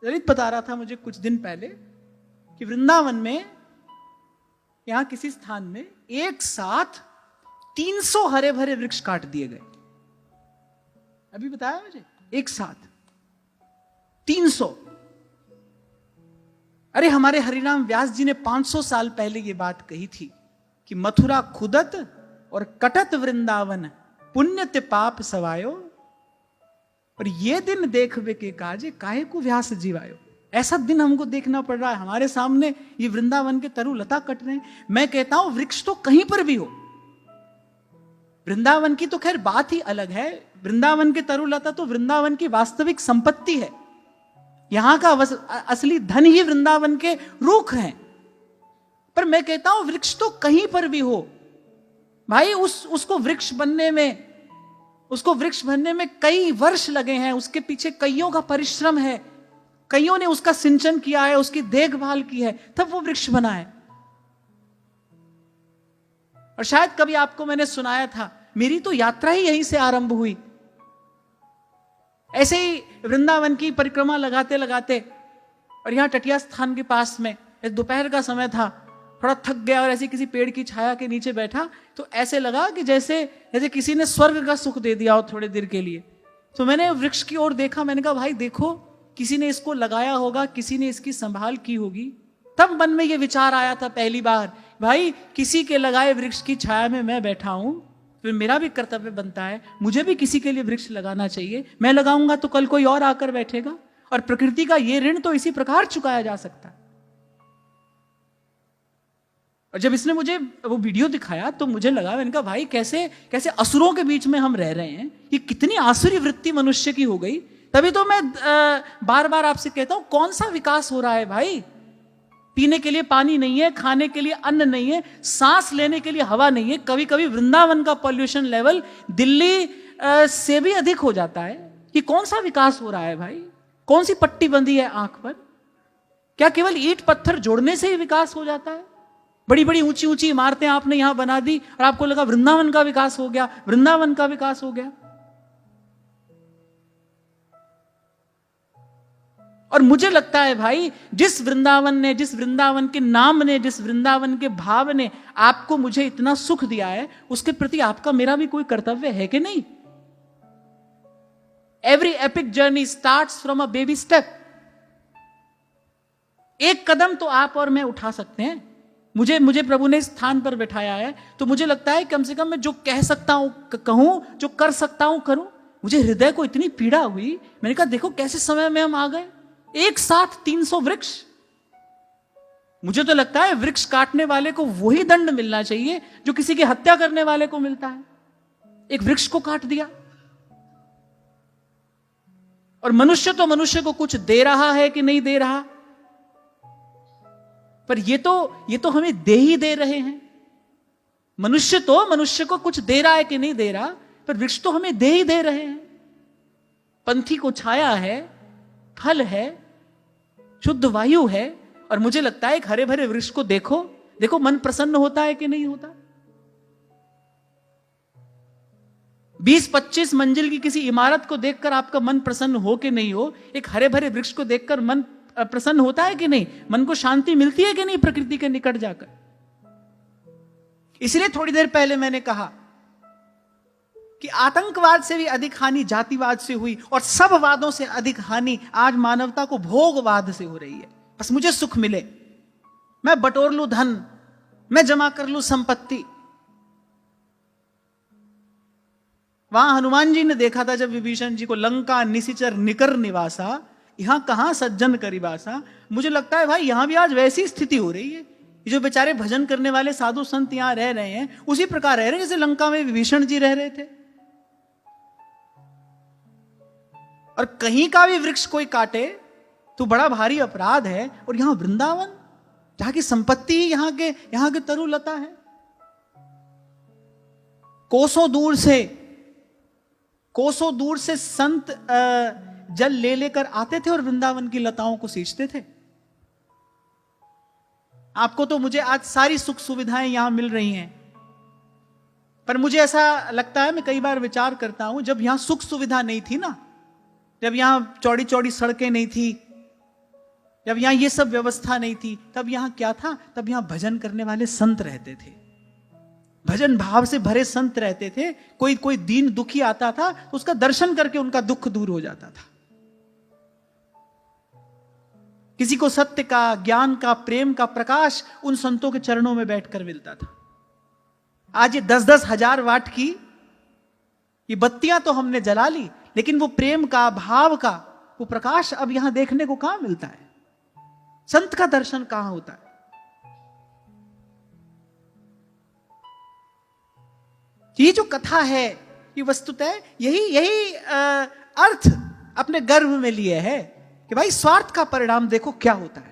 ललित बता रहा था मुझे कुछ दिन पहले कि वृंदावन में यहां किसी स्थान में एक साथ 300 हरे भरे वृक्ष काट दिए गए। अभी बताया मुझे, एक साथ 300। अरे हमारे हरिराम व्यास जी ने 500 साल पहले ये बात कही थी कि मथुरा खुदत और कटत वृंदावन पुण्यत पाप सवायो, और ये दिन देखवे के काजे काहे को व्यास जीवायो। ऐसा दिन हमको देखना पड़ रहा है, हमारे सामने ये वृंदावन के तरु लता कट रहे हैं। मैं कहता हूं वृक्ष तो कहीं पर भी हो, वृंदावन की तो खैर बात ही अलग है। वृंदावन के तरु लता तो वृंदावन की वास्तविक संपत्ति है, यहां का असली धन ही वृंदावन के रुख हैं। पर मैं कहता हूं वृक्ष तो कहीं पर भी हो भाई, उसको वृक्ष बनने में कई वर्ष लगे हैं, उसके पीछे कईयों का परिश्रम है, कईयों ने उसका सिंचन किया है, उसकी देखभाल की है, तब वो वृक्ष बना है। और शायद कभी आपको मैंने सुनाया था, मेरी तो यात्रा ही यहीं से आरंभ हुई। ऐसे ही वृंदावन की परिक्रमा लगाते लगाते और यहां टटिया स्थान के पास में दोपहर का समय था, थोड़ा थक गया और ऐसे किसी पेड़ की छाया के नीचे बैठा तो ऐसे लगा कि जैसे किसी ने स्वर्ग का सुख दे दिया हो थोड़ी देर के लिए। तो मैंने वृक्ष की ओर देखा, मैंने कहा भाई देखो, किसी ने इसको लगाया होगा, किसी ने इसकी संभाल की होगी। तब मन में यह विचार आया था पहली बार, भाई किसी के लगाए वृक्ष की छाया में मैं बैठा हूं, फिर मेरा भी कर्तव्य बनता है, मुझे भी किसी के लिए वृक्ष लगाना चाहिए। मैं लगाऊंगा तो कल कोई और आकर बैठेगा, और प्रकृति का यह ऋण तो इसी प्रकार चुकाया जा सकता है। और जब इसने मुझे वो वीडियो दिखाया तो मुझे लगा, मैंने कहा भाई कैसे कैसे असुरों के बीच में हम रह रहे हैं, ये कितनी आसुरी वृत्ति मनुष्य की हो गई। तभी तो मैं बार बार आपसे कहता हूं, कौन सा विकास हो रहा है भाई? पीने के लिए पानी नहीं है, खाने के लिए अन्न नहीं है, सांस लेने के लिए हवा नहीं है। कभी कभी वृंदावन का पॉल्यूशन लेवल दिल्ली से भी अधिक हो जाता है। कि कौन सा विकास हो रहा है भाई? कौन सी पट्टी बंधी है आंख पर? क्या केवल ईंट पत्थर जोड़ने से ही विकास हो जाता है? बड़ी बड़ी ऊंची ऊंची इमारतें आपने यहां बना दी और आपको लगा वृंदावन का विकास हो गया, वृंदावन का विकास हो गया। और मुझे लगता है भाई, जिस वृंदावन ने, जिस वृंदावन के नाम ने, जिस वृंदावन के भाव ने आपको मुझे इतना सुख दिया है, उसके प्रति आपका मेरा भी कोई कर्तव्य है कि नहीं? Every epic journey starts from a baby step. एक कदम तो आप और मैं उठा सकते हैं। मुझे प्रभु ने इस स्थान पर बैठाया है, तो मुझे लगता है कम से कम मैं जो कह सकता हूं कहूं, जो कर सकता हूं करूं। मुझे हृदय को इतनी पीड़ा हुई, मैंने कहा देखो कैसे समय में हम आ गए, एक साथ 300 वृक्ष। मुझे तो लगता है वृक्ष काटने वाले को वही दंड मिलना चाहिए जो किसी की हत्या करने वाले को मिलता है। एक वृक्ष को काट दिया। और मनुष्य तो मनुष्य को कुछ दे रहा है कि नहीं दे रहा, पर ये तो हमें दे ही दे रहे हैं। मनुष्य तो मनुष्य को कुछ दे रहा है कि नहीं दे रहा, पर वृक्ष तो हमें दे ही दे रहे हैं। पंथी को छाया है, फल है, शुद्ध वायु है। और मुझे लगता है एक हरे भरे वृक्ष को देखो मन प्रसन्न होता है कि नहीं होता? 20-25 मंजिल की किसी इमारत को देखकर आपका मन प्रसन्न हो कि नहीं हो? एक हरे भरे वृक्ष को देखकर मन प्रसन्न होता है कि नहीं? मन को शांति मिलती है कि नहीं प्रकृति के निकट जाकर? इसलिए थोड़ी देर पहले मैंने कहा कि आतंकवाद से भी अधिक हानि जातिवाद से हुई, और सब वादों से अधिक हानि आज मानवता को भोगवाद से हो रही है। बस मुझे सुख मिले, मैं बटोर लूं धन, मैं जमा कर लूं संपत्ति। वहां हनुमान जी ने देखा था जब विभीषण जी को, लंका निशिचर निकर निवासा, यहां कहां सज्जन करिवासा। मुझे लगता है भाई यहां भी आज वैसी स्थिति हो रही है। ये जो बेचारे भजन करने वाले साधु संत यहां रह रहे हैं, उसी प्रकार रह रहे हैं जैसे लंका में विभीषण जी रह रहे थे। और कहीं का भी वृक्ष कोई काटे तो बड़ा भारी अपराध है। और यहां वृंदावन, जहां की संपत्ति यहां के तरु लता है। कोसों दूर से संत जल ले लेकर आते थे और वृंदावन की लताओं को सींचते थे। आपको तो मुझे आज सारी सुख सुविधाएं यहां मिल रही हैं, पर मुझे ऐसा लगता है, मैं कई बार विचार करता हूं, जब यहां सुख सुविधा नहीं थी ना, जब यहां चौड़ी चौड़ी सड़कें नहीं थी, जब यहां ये सब व्यवस्था नहीं थी, तब यहां क्या था? तब यहां भजन करने वाले संत रहते थे, भजन भाव से भरे संत रहते थे। कोई कोई दीन दुखी आता था तो उसका दर्शन करके उनका दुख दूर हो जाता था। किसी को सत्य का, ज्ञान का, प्रेम का प्रकाश उन संतों के चरणों में बैठकर मिलता था। आज ये 10-10 हजार वाट की ये बत्तियां तो हमने जला ली, लेकिन वो प्रेम का, भाव का वो प्रकाश अब यहां देखने को कहां मिलता है? संत का दर्शन कहां होता है? ये जो कथा है, ये वस्तुतः यही अर्थ अपने गर्भ में लिए है कि भाई स्वार्थ का परिणाम देखो क्या होता है।